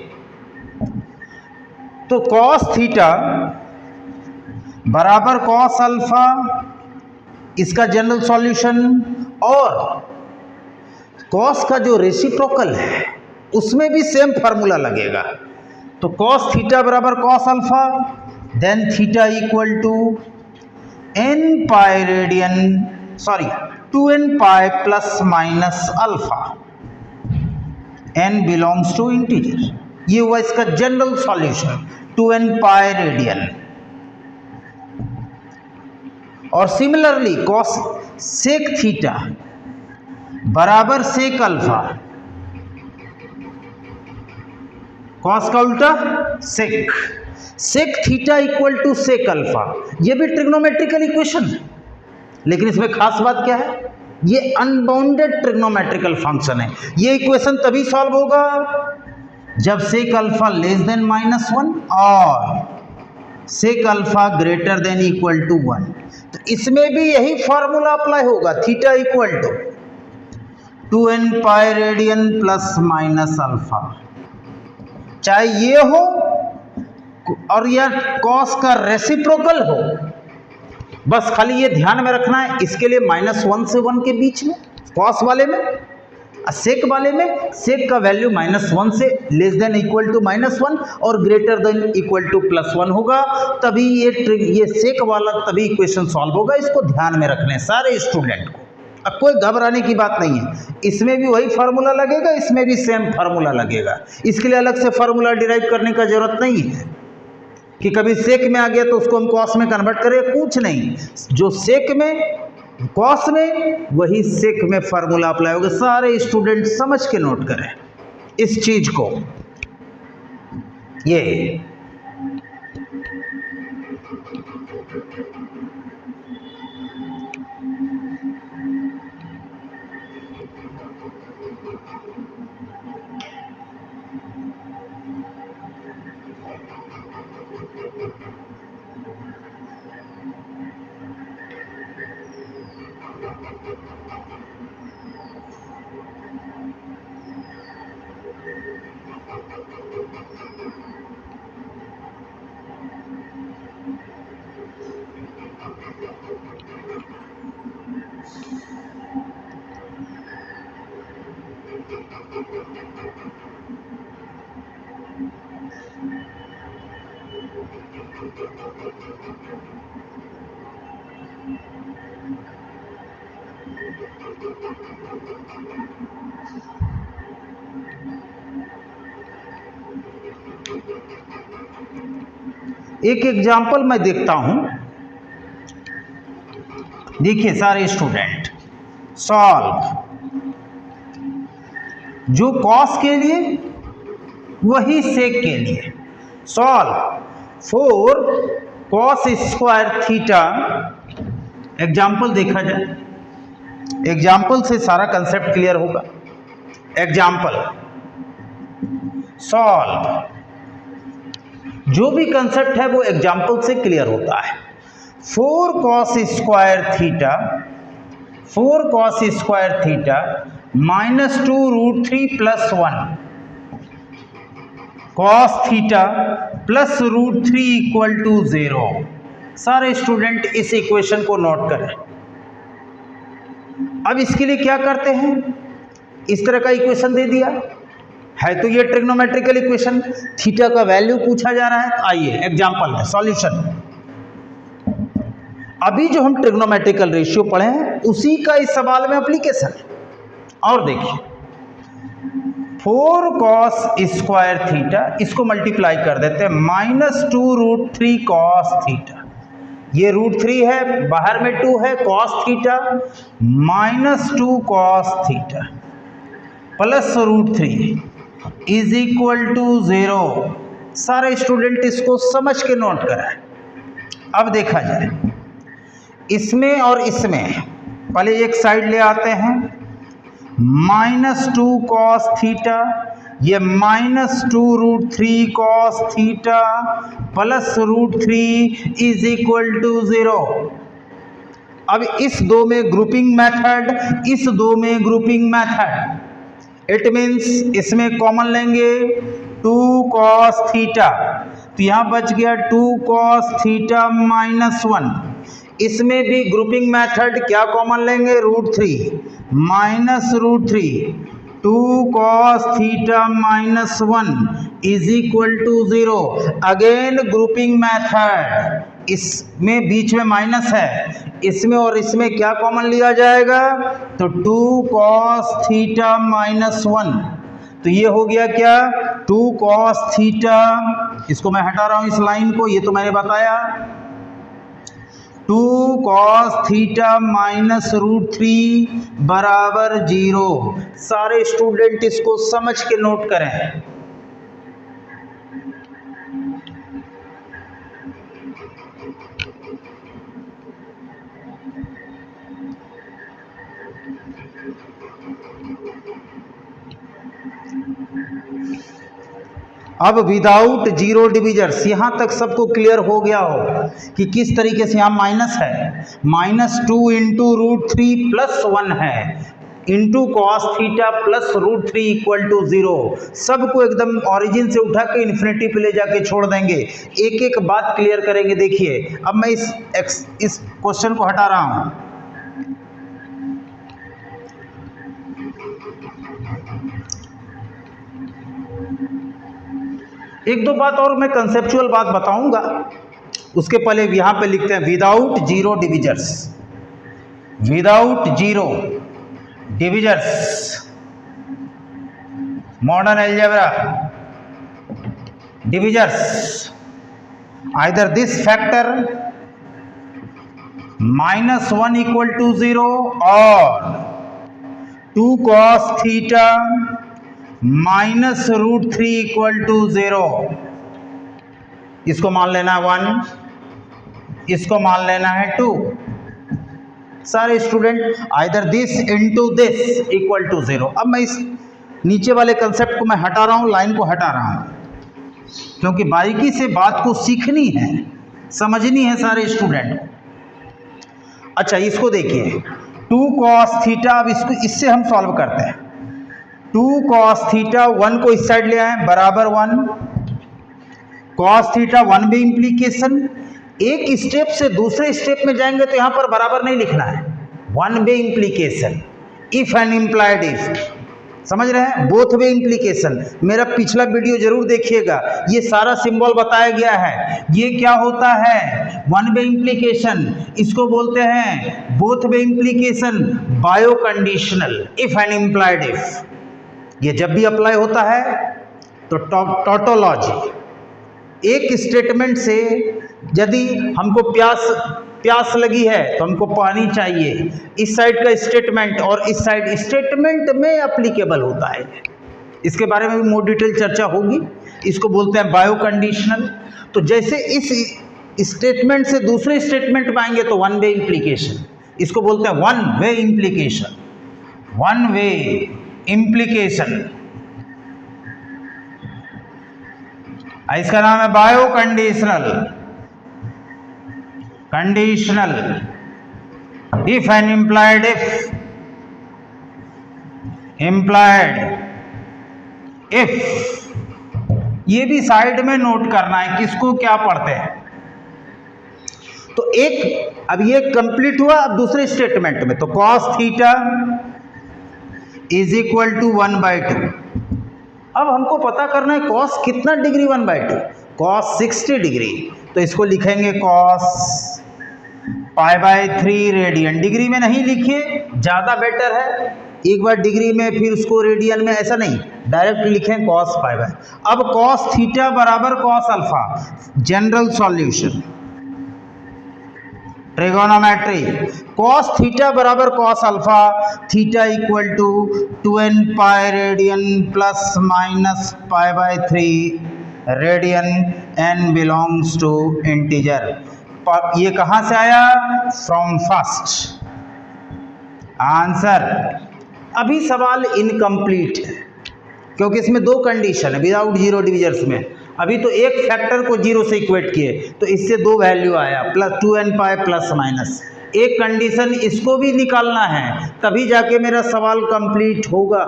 तो कॉस थीटा बराबर कॉस अल्फा, इसका जनरल सॉल्यूशन, और कॉस का जो रेसिप्रोकल है उसमें भी सेम फार्मूला लगेगा। तो कॉस थीटा बराबर cos alpha, then theta equal to n pi radian, sorry 2n pi plus minus alpha, n belongs to integer. ये हुआ इसका general solution 2n pi radian. और सिमिलरली कॉस सेक थीटा बराबर सेक अल्फा, कॉस का उल्टा sec, sec theta equal to sec alpha. ये भी ट्रिग्नोमेट्रिकल इक्वेशन है, लेकिन इसमें खास बात क्या है, ये अनबाउंडेड ट्रिग्नोमेट्रिकल फंक्शन है। ये इक्वेशन तभी सॉल्व होगा जब सेक अल्फा लेस देन -1 और sec alpha greater than equal to 1। तो इसमें भी यही फॉर्मूला अप्लाई होगा, theta equal to 2n pi radian plus minus alpha, चाहे ये हो और या कॉस का रेसिप्रोकल हो। बस खाली ये ध्यान में रखना है, इसके लिए -1 से 1 के बीच में कॉस वाले में, सेक वाले में सेक का वैल्यू -1 से लेस देन इक्वल टू -1 और ग्रेटर देन इक्वल टू +1 होगा, तभी ये सेक वाला तभी इक्वेशन सॉल्व होगा। इसको ध्यान में रखने सारे स्टूडेंट को। अब कोई घबराने की बात नहीं है, इसमें भी वही फार्मूला लगेगा, इसमें भी सेम फार्मूला लगेगा। इसके लिए अलग से फार्मूला डिराइव करने का जरूरत नहीं है कि कभी सेक में आ गया तो उसको हम कॉस में कन्वर्ट करें, कुछ नहीं। जो सेक में कॉस में वही सेक में फार्मूला अप्लाई होगा। सारे स्टूडेंट समझ के नोट करें इस चीज को। ये एक एग्जाम्पल मैं देखता हूं, देखिए सारे स्टूडेंट सॉल्व। जो कॉस के लिए वही सेक के लिए solve. 4 cos square theta, example देखा जाए, एग्जाम्पल से सारा कंसेप्ट क्लियर होगा। एग्जाम्पल सॉल्व, जो भी कंसेप्ट है वो एग्जाम्पल से क्लियर होता है। 4 cos square theta, 4 cos square theta -2√3 + 1 cos theta plus √3 = 0। सारे स्टूडेंट इस इक्वेशन को नोट करें। अब इसके लिए क्या करते हैं, इस तरह का इक्वेशन दे दिया है तो ये ट्रिग्नोमेट्रिकल इक्वेशन, थीटा का वैल्यू पूछा जा रहा है। आइए एग्जांपल है, सॉल्यूशन। अभी जो हम ट्रिग्नोमेट्रिकल रेशियो पढ़े हैं उसी का इस सवाल में एप्लीकेशन है। और देखिए 4 cos स्क्वायर थीटा, इसको मल्टीप्लाई कर देते हैं -2√3 cos थीटा। ये √3 है, बाहर में 2 है, cos theta -2 cos theta plus √3 = 0। सारे स्टूडेंट इसको समझ के नोट करें। अब देखा जाए इसमें और इसमें, पहले एक साइड ले आते हैं, -2 cos थीटा, ये -2√3 cos थीटा प्लस √3 = 0। अब इस दो में ग्रुपिंग मेथड, इस दो में ग्रुपिंग मेथड, इट मीन्स इसमें कॉमन लेंगे 2 cos थीटा, तो यहाँ बच गया 2 cos थीटा -1। इसमें भी ग्रुपिंग मेथड क्या कॉमन लेंगे, √3 -√3, 2 cos theta -1 = 0। Again grouping method, इसमें बीच में माइनस है, इसमें और इसमें क्या कॉमन लिया जाएगा, तो 2 cos थीटा -1 तो ये हो गया क्या, 2 cos थीटा, इसको मैं हटा रहा हूं इस लाइन को, ये तो मैंने बताया, 2 cos थीटा माइनस √3 बराबर 0। सारे स्टूडेंट इसको समझ के नोट करें। अब विदाउट जीरो डिविजर्स, यहां तक सबको क्लियर हो गया हो कि किस तरीके से यहां माइनस है, -2 इंटू √3 प्लस 1 है, into cos theta plus √3 equal to 0। सबको एकदम ऑरिजिन से उठा के इन्फिनिटी पे ले जाके छोड़ देंगे, एक एक बात क्लियर करेंगे। देखिए अब मैं इस क्वेश्चन को हटा रहा हूं। एक दो बात और मैं कंसेप्चुअल बात बताऊंगा, उसके पहले यहां पे लिखते हैं without zero divisors, without zero divisors, modern algebra divisors, either this factor -1 equal to 0 और 2 cos थीटा -√3 इक्वल टू 0। इसको मान लेना है 1, इसको मान लेना है 2। सारे student either this into this equal to 0। अब मैं इस नीचे वाले कंसेप्ट को मैं हटा रहा हूं, लाइन को हटा रहा हूं, क्योंकि बारीकी से बात को सीखनी है, समझनी है सारे स्टूडेंट को। अच्छा इसको देखिए, 2 cos थीटा, अब इसको इससे हम सॉल्व करते हैं। 2 cos थीटा 1 को इस साइड ले आए बराबर 1, cos थीटा 1 में इंप्लीकेशन, एक स्टेप से दूसरे स्टेप में जाएंगे तो यहां पर बराबर नहीं लिखना है, 1 way implication, if and implied if, समझ रहे हैं, बोथ वे इंप्लीकेशन। मेरा पिछला वीडियो जरूर देखिएगा, ये सारा सिंबल बताया गया है। ये क्या होता है, 1 वे इंप्लीकेशन, इसको बोलते हैं both way implication, bio conditional, if and implied if. ये जब भी अप्लाई होता है तो टॉटोलॉजी, एक स्टेटमेंट से यदि हमको प्यास लगी है तो हमको पानी चाहिए, इस साइड का स्टेटमेंट और इस साइड स्टेटमेंट में एप्लीकेबल होता है। इसके बारे में भी मोर डिटेल चर्चा होगी। इसको बोलते हैं बायो कंडीशनल। तो जैसे इस स्टेटमेंट से दूसरे स्टेटमेंट में आएंगे तो 1 वे इंप्लीकेशन, इसको बोलते हैं 1 वे इंप्लीकेशन, 1 वे इंप्लीकेशन, इसका नाम है bio conditional, conditional, if and implied if, implied if. ये भी साइड में नोट करना है किसको क्या पढ़ते हैं। तो एक, अब ये कंप्लीट हुआ, अब दूसरे स्टेटमेंट में तो cos theta is equal to 1/2। अब हमको पता करना है cos कितना डिग्री 1/2, cos 60 डिग्री, तो इसको लिखेंगे cos π/3 रेडियन। डिग्री में नहीं लिखिए, ज़्यादा बेटर है, एक बार डिग्री में फिर उसको रेडियन में, ऐसा नहीं, डायरेक्ट लिखें cos π/। अब cos थीटा बराबर cos alpha, general solution, trigonometry, cos theta बराबर cos alpha, theta equal to 2n pi radian plus minus π/3 radian, n belongs to integer. ये कहाँ से आया, फ्रॉम फर्स्ट आंसर। अभी सवाल इनकम्प्लीट है क्योंकि इसमें दो कंडीशन है विदाउट जीरो डिविजर्स में। अभी तो एक फैक्टर को जीरो से इक्वेट किए तो इससे दो वैल्यू आया, plus 2n pi plus minus. एक कंडीशन इसको भी निकालना है, तभी जाके मेरा सवाल कंप्लीट होगा।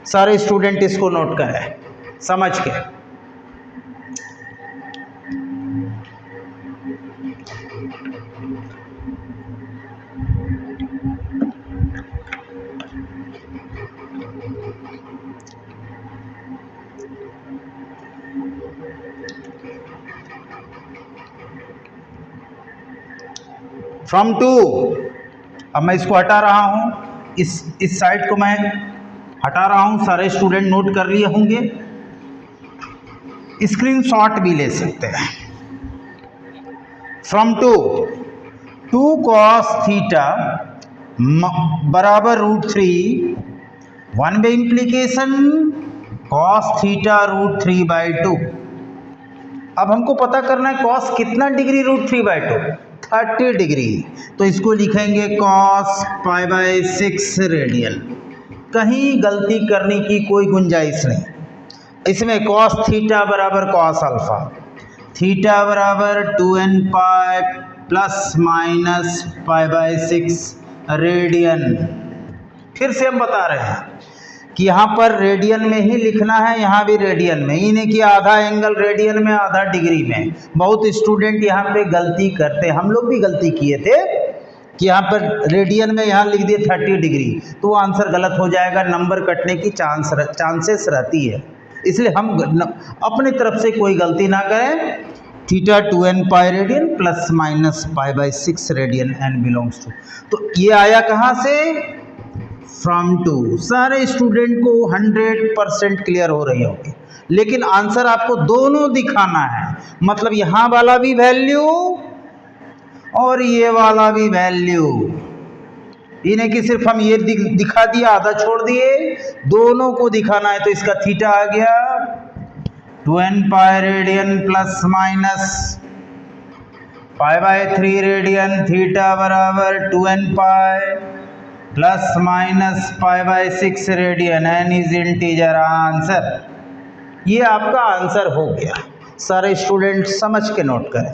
सारे स्टूडेंट इसको नोट करें समझ के। फ्रॉम टू, अब मैं इसको हटा रहा हूं, इस साइड को मैं हटा रहा हूँ, सारे स्टूडेंट नोट कर लिए होंगे, स्क्रीनशॉट भी ले सकते हैं। फ्रॉम टू कॉस थीटा बराबर √3, one way implication cos theta √3/2। अब हमको पता करना है कॉस कितना डिग्री √3/2, 30 डिग्री। तो इसको लिखेंगे कॉस π/6 रेडियन। कहीं गलती करने की कोई गुंजाइश नहीं। इसमें कॉस थीटा बराबर कॉस अल्फा, थीटा बराबर 2n pi plus minus π/6 radian. फिर से हम बता रहे हैं कि यहाँ पर रेडियन में ही लिखना है, यहाँ भी रेडियन में ही, नहीं कि आधा एंगल रेडियन में आधा डिग्री में। बहुत स्टूडेंट यहाँ पे गलती करते, हम लोग भी गलती किए थे कि यहाँ पर रेडियन में यहाँ लिख दिए 30 डिग्री, तो वो आंसर गलत हो जाएगा, नंबर कटने की चांसेस रहती है। इसलिए हम अपनी तरफ से कोई गलती ना करें। Theta 2n pi radian plus minus π/6 radian n belongs to. तो ये आया कहाँ से? From to. सारे स्टूडेंट को 100% क्लियर हो रही होगी, लेकिन आंसर आपको दोनों दिखाना है। मतलब यहाँ वाला भी वैल्यू और ये वाला भी वैल्यू, ये नहीं कि सिर्फ हम ये दिखा दिया आधा छोड़ दिए, दोनों को दिखाना है। तो इसका थीटा आ गया 2n pi radian plus minus π/3 radian, theta बराबर 2n pi plus minus π/6 radian, n is integer answer. ये आपका आंसर हो गया। सारे स्टूडेंट समझ के नोट करें।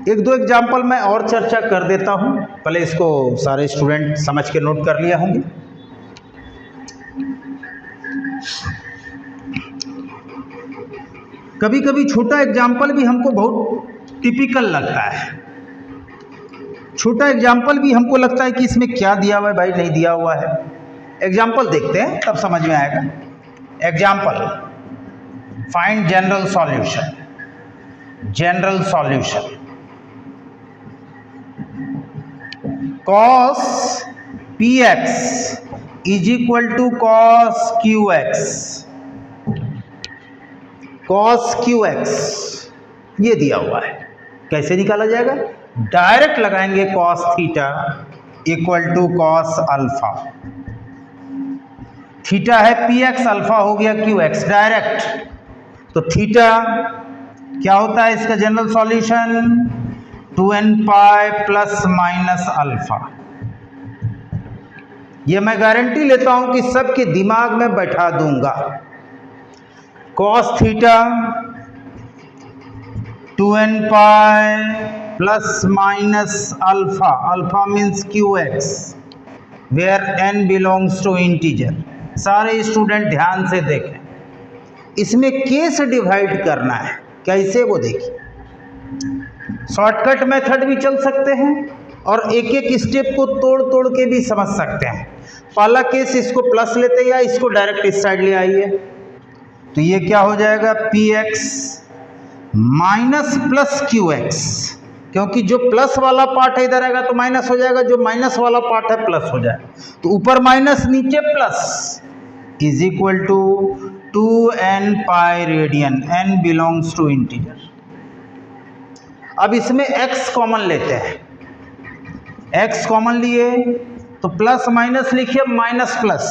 एक दो एग्जाम्पल मैं और चर्चा कर देता हूं, पहले इसको सारे स्टूडेंट समझ के नोट कर लिया होंगे। कभी कभी छोटा एग्जाम्पल भी हमको बहुत टिपिकल लगता है। छोटा एग्जाम्पल भी हमको लगता है कि इसमें क्या दिया हुआ है भाई, नहीं दिया हुआ है। एग्जाम्पल देखते हैं तब समझ में आएगा। Example, find general solution. General solution cos px is equal to cos qx। cos qx ये दिया हुआ है, कैसे निकाला जाएगा? डायरेक्ट लगाएंगे cos theta equal to cos alpha. Theta है px, अल्फा हो गया qx, डायरेक्ट। तो थीटा क्या होता है इसका general solution? 2n pi plus minus alpha. ये मैं गारंटी लेता हूं कि सबके दिमाग में बैठा दूंगा। cos theta 2n pi plus minus alpha, alpha means qx, where n belongs to integer. सारे स्टूडेंट ध्यान से देखें, इसमें k से डिवाइड करना है, कैसे वो देखिए। शॉर्टकट मेथड भी चल सकते हैं और एक एक स्टेप को तोड़ तोड़ के भी समझ सकते हैं। पहला केस, इसको प्लस लेते हैं या इसको डायरेक्ट इस साइड ले आइए, तो ये क्या हो जाएगा? px माइनस प्लस qx, क्योंकि जो प्लस वाला पार्ट है इधर आएगा तो माइनस हो जाएगा, जो माइनस वाला पार्ट है प्लस हो जाएगा। तो ऊपर माइनस नीचे plus, is equal to 2n pi radian, n belongs to integer. अब इसमें x कॉमन लेते हैं, x कॉमन लिए तो प्लस माइनस लिखिए, माइनस प्लस,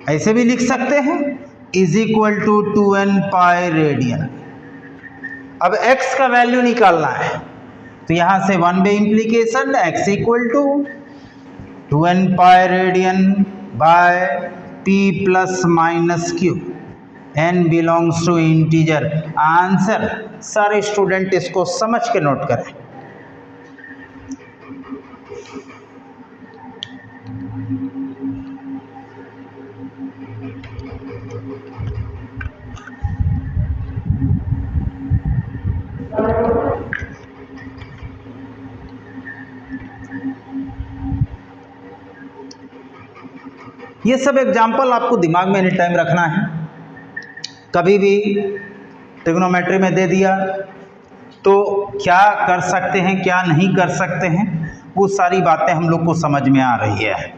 ऐसे भी लिख सकते हैं, is equal to 2n pi radian. अब x का वैल्यू निकालना है, तो यहां से one way implication, x equal to 2n pi radian by p plus minus q, n belongs to integer answer. सारे स्टूडेंट इसको समझ के नोट करें। ये सब एग्जाम्पल आपको दिमाग में एनी टाइम रखना है। कभी भी ट्रिग्नोमेट्री में दे दिया तो क्या कर सकते हैं क्या नहीं कर सकते हैं, वो सारी बातें हम लोग को समझ में आ रही है।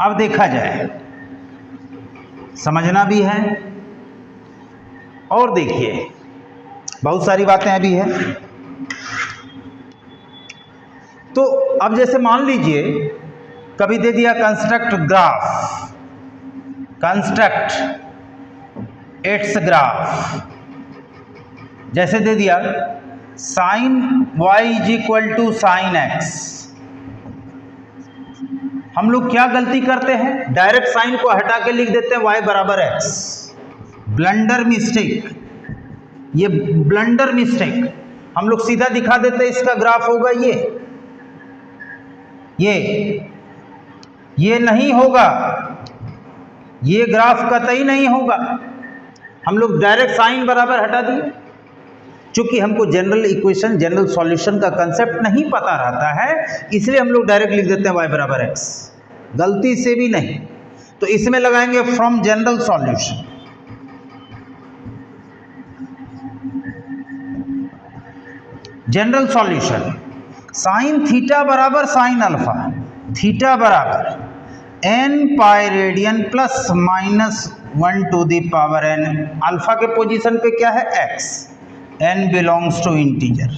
अब देखा जाए, समझना भी है और देखिए बहुत सारी बातें अभी है। तो अब जैसे मान लीजिए कभी दे दिया construct graph, construct its graph, जैसे दे दिया sine y is equal to sine x. हम लोग क्या गलती करते हैं, डायरेक्ट साइन को हटा के लिख देते हैं y बराबर x। ब्लंडर मिस्टेक, ये ब्लंडर मिस्टेक। हम लोग सीधा दिखा देते हैं इसका ग्राफ होगा ये नहीं होगा, ये ग्राफ कतई नहीं होगा। हम लोग डायरेक्ट साइन बराबर हटा दिए, चूंकि हमको जनरल इक्वेशन जनरल सॉल्यूशन का कंसेप्ट नहीं पता रहता है, इसलिए हम लोग डायरेक्ट लिख देते हैं y बराबर x, गलती से भी नहीं। तो इसमें लगाएंगे from general solution. General solution sine theta बराबर साइन अल्फा, थीटा बराबर n pi radian plus minus 1 to the power n। Alpha के पोजीशन पे क्या है x, n belongs to integer.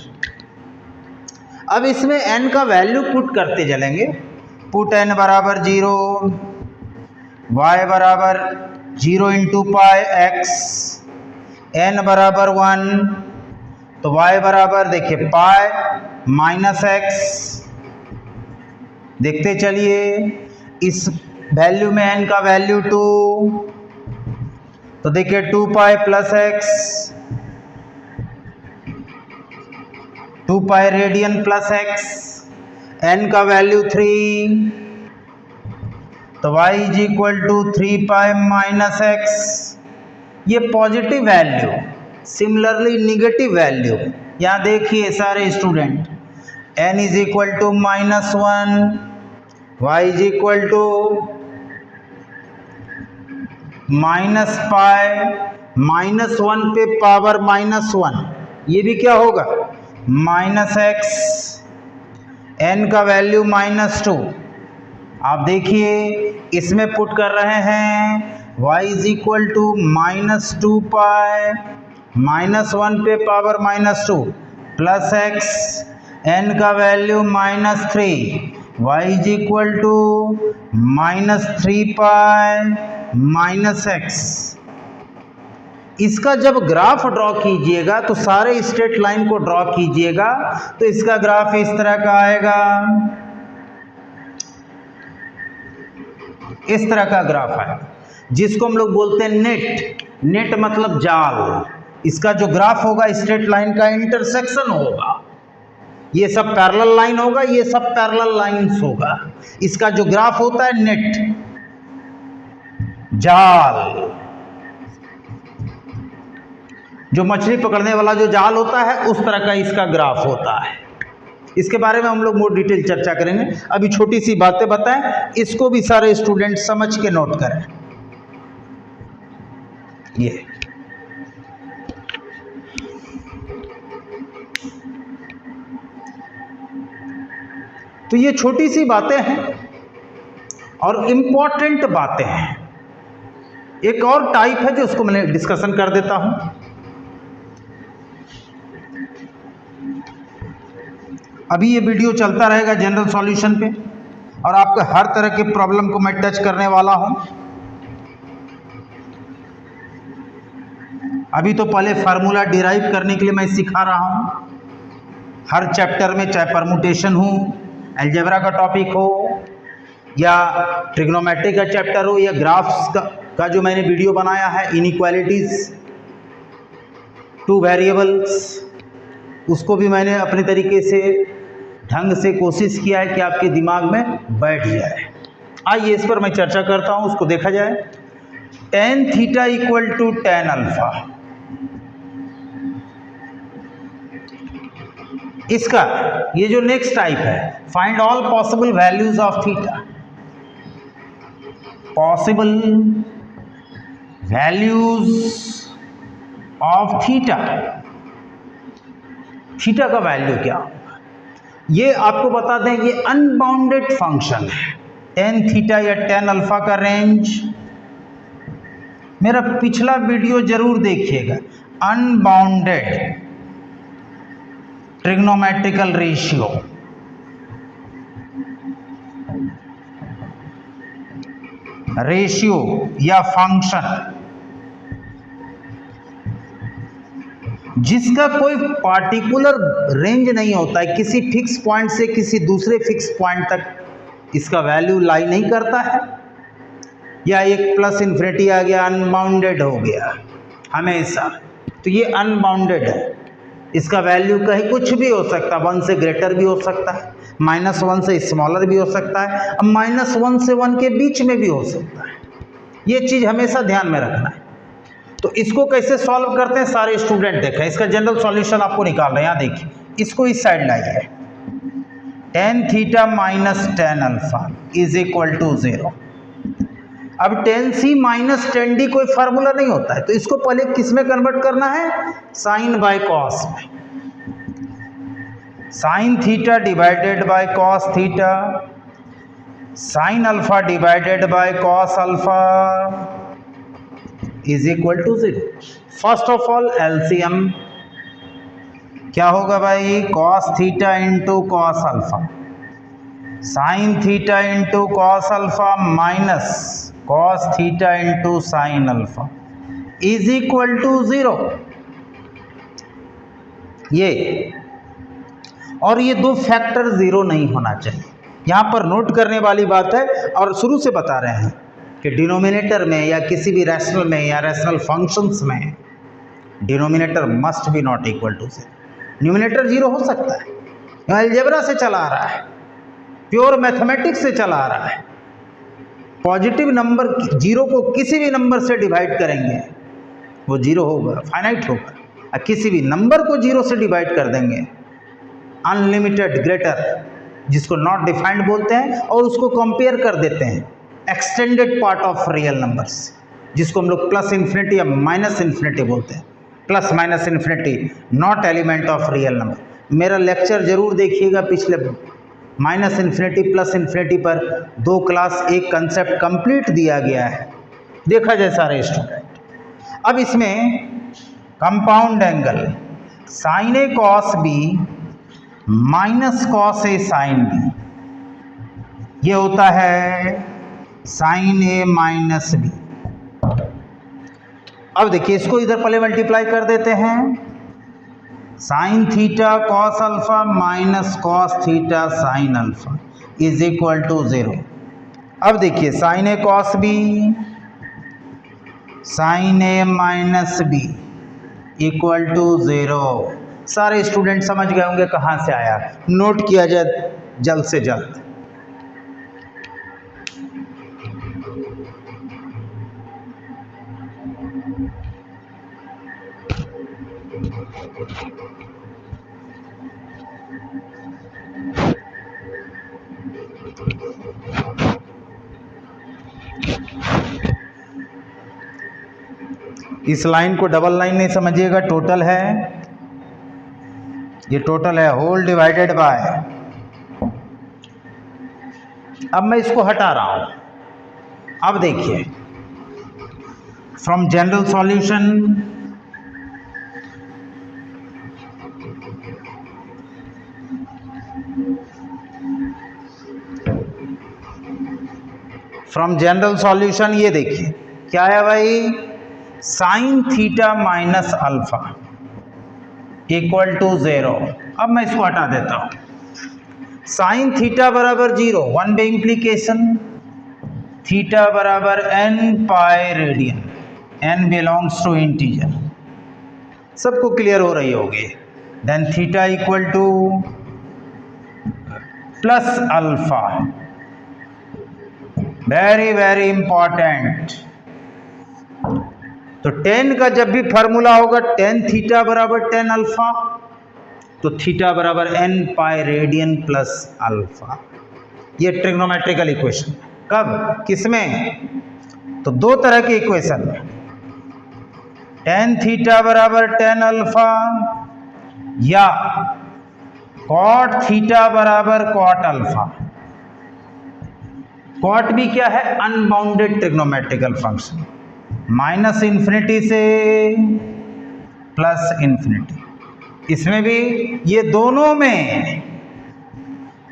अब इसमें n का वैल्यू पुट करते चलेंगे, पुट n बराबर 0, y बराबर 0 इंटू पाई x, n बराबर 1, तो y बराबर देखिए पाई माइनस x। देखते चलिए, इस वैल्यू में n का वैल्यू 2, तो देखिए 2 pi plus x, 2 pi radian plus x, n का वैल्यू 3, तो y is equal to 3 pi minus x। ये positive value, similarly negative value, यहाँ देखिए सारे student, n is equal to -1, y is equal टू माइनस पाई, -1 पे पावर -1, ये भी क्या होगा माइनस x, n का वैल्यू -2। आप देखिए इसमें पुट कर रहे हैं y is equal to -2 pi, -1 पे पावर -2 प्लस x, n का value -3, y is equal to -3 pi minus x। इसका जब ग्राफ ड्रॉ कीजिएगा तो सारे स्ट्रेट लाइन को ड्रॉ कीजिएगा, तो इसका ग्राफ इस तरह का आएगा, इस तरह का ग्राफ है, जिसको हम लोग बोलते हैं नेट। नेट मतलब जाल। इसका जो ग्राफ होगा स्ट्रेट लाइन का इंटरसेक्शन होगा, ये सब पैरेलल लाइन होगा, ये सब पैरेलल लाइंस होगा। इसका जो ग्राफ होता है नेट, जाल, जो मछली पकड़ने वाला जो जाल होता है उस तरह का इसका ग्राफ होता है। इसके बारे में हम लोग मोर डिटेल चर्चा करेंगे। अभी छोटी सी बातें बताएं, इसको भी सारे स्टूडेंट समझ के नोट करें। ये तो ये छोटी सी बातें हैं और इम्पॉर्टेंट बातें हैं। एक और टाइप है जो उसको मैं डिस्कशन कर देता हूं। अभी ये वीडियो चलता रहेगा जनरल सॉल्यूशन पे और आपको हर तरह के प्रॉब्लम को मैं टच करने वाला हूं। अभी तो पहले फार्मूला डिराइव करने के लिए मैं सिखा रहा हूं। हर चैप्टर में, चाहे परमुटेशन हो, अलजेब्रा का टॉपिक हो, या ट्रिग्नोमेट्री का चैप्टर हो, या ग्राफ्स का जो मैंने वीडियो बनाया है, इनइक्वालिटीज, 2 वेरिएबल्स, उसको भी मैंने अपने तरीके से ढंग से कोशिश किया है कि आपके दिमाग में बैठ जाए। आइए इस पर मैं चर्चा करता हूं, उसको देखा जाए। tan theta equal to tan alpha, इसका ये जो नेक्स्ट टाइप है, find all possible values of theta. Possible values of theta, theta का वैल्यू क्या होगा, ये आपको बता दें ये अनबाउंडेड फंक्शन है। टेन थीटा या टेन अल्फा का रेंज, मेरा पिछला वीडियो जरूर देखिएगा, अनबाउंडेड ट्रिग्नोमेट्रिकल रेशियो, रेशियो या फंक्शन जिसका कोई पार्टिकुलर रेंज नहीं होता है, किसी फिक्स पॉइंट से किसी दूसरे फिक्स पॉइंट तक इसका वैल्यू लाई नहीं करता है, या एक प्लस इन्फिनिटी आ गया अनबाउंडेड हो गया हमेशा, तो ये अनबाउंडेड है। इसका वैल्यू कहीं कुछ भी हो सकता है, 1 से ग्रेटर भी हो सकता है, -1 से स्मॉलर भी हो सकता है, अब -1 से 1 के बीच में भी हो सकता है। ये चीज़ हमेशा ध्यान में रखना है। तो इसको कैसे सॉल्व करते हैं सारे स्टूडेंट देखें, इसका जनरल सॉल्यूशन आपको निकाल रहे हैं। यहाँ देखिए, इसको इस साइड लाइए, tan theta minus tan alpha is equal to 0। अब tan C minus tan D कोई फार्मूला नहीं होता है, तो इसको पहले किस में कन्वर्ट करना है, साइन बाय कॉस में। Sine theta divided by cos theta, sine alpha divided by cos alpha is equal to 0। First of all LCM क्या होगा भाई, cos theta into cos alpha, sine theta into cos alpha minus cos theta into sine alpha is equal to 0। ये और ये दो फैक्टर 0 नहीं होना चाहिए। यहाँ पर नोट करने वाली बात है, और शुरू से बता रहे हैं कि डिनोमिनेटर में या किसी भी रैशनल में या रैशनल फंक्शंस में denominator must be not equal to 0। Numerator 0 हो सकता है, अलजेब्रा से चला आ रहा है, प्योर मैथमेटिक्स से चला आ रहा है। पॉजिटिव नंबर 0 को किसी भी नंबर से डिवाइड करेंगे वो 0 होगा, फाइनाइट होगा, और किसी भी नंबर को 0 से डिवाइड कर देंगे अनलिमिटेड ग्रेटर, जिसको नॉट डिफाइंड बोलते हैं, और उसको कंपेयर कर देते हैं extended part of real numbers, जिसको हम लोग प्लस इन्फिनिटी या माइनस इन्फिनिटी बोलते हैं। Plus minus infinity not element of real number. मेरा लेक्चर जरूर देखिएगा, पिछले माइनस इन्फिनिटी प्लस इन्फिनिटी पर 2 क्लास एक कंसेप्ट कंप्लीट दिया गया है, देखा जाए सारे स्टूडेंट। अब इसमें compound angle sine A cos B minus cos A sine B, ये होता है साइन ए माइनस बी। अब देखिए, इसको इधर पहले मल्टीप्लाई कर देते हैं, sine theta cos alpha minus cos theta sine alpha is equal to 0। अब देखिए, sine A cos B sine A minus B equal to 0। सारे स्टूडेंट समझ गए होंगे कहाँ से आया, नोट किया जाए जल्द से जल्द। इस लाइन को डबल लाइन नहीं समझिएगा, टोटल है, ये टोटल है, होल डिवाइडेड बाय। अब मैं इसको हटा रहा हूं। अब देखिए, फ्रॉम जनरल सॉल्यूशन ये देखिए क्या है भाई, sine theta minus alpha equal to 0। अब मैं इसको हटा देता हूं। साइन थीटा बराबर 0, 1 बाई इम्प्लीकेशन, थीटा बराबर n pi radian, n belongs to integer, सबको क्लियर हो रही होगी। Then theta equal to plus alpha, very very important. तो टेन का जब भी फार्मूला होगा टेन थीटा बराबर टेन अल्फा, तो थीटा बराबर n pi radian plus alpha, ये ट्रिग्नोमेट्रिकल इक्वेशन। कब, किसमें? तो दो तरह के इक्वेशन में, tan थीटा बराबर tan अल्फा या cot थीटा बराबर cot अल्फा। cot भी क्या है? Unbounded trigonometrical function, minus infinity से प्लस इन्फिनिटी। इसमें भी ये दोनों में,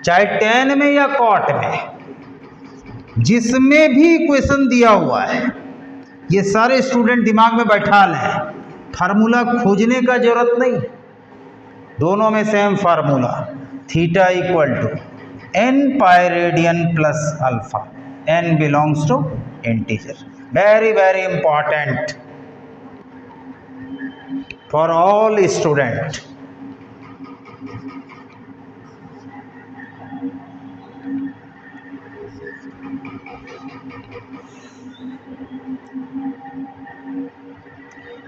चाहे tan में या cot में, जिसमें भी इक्वेशन दिया हुआ है, ये सारे स्टूडेंट दिमाग में बैठा लें, फार्मूला खोजने का जरूरत नहीं, दोनों में same formula, theta equal to n pi radian plus alpha, n belongs to integer. Very very important for all student.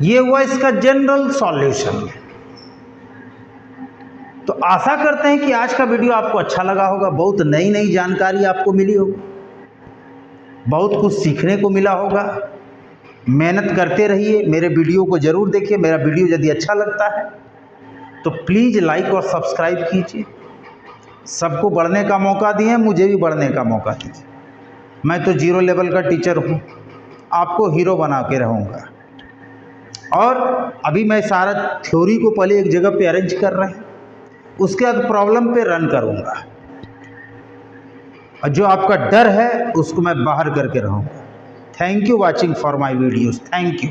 ये हुआ इसका जनरल सॉल्यूशन। तो आशा करते हैं कि आज का वीडियो आपको अच्छा लगा होगा, बहुत नई नई जानकारी आपको मिली होगी, बहुत कुछ सीखने को मिला होगा। मेहनत करते रहिए, मेरे वीडियो को ज़रूर देखिए। मेरा वीडियो यदि अच्छा लगता है तो प्लीज़ लाइक और सब्सक्राइब कीजिए। सबको बढ़ने का मौका दिए, मुझे भी बढ़ने का मौका दीजिए। मैं तो 0 लेवल का टीचर हूँ, आपको हीरो बना के रहूँगा। और अभी मैं सारा थ्योरी को पहले एक जगह पे अरेंज कर रहे हैं, उसके बाद प्रॉब्लम पे रन करूँगा, और जो आपका डर है उसको मैं बाहर करके रहूँगा। Thank you watching for my videos. Thank you.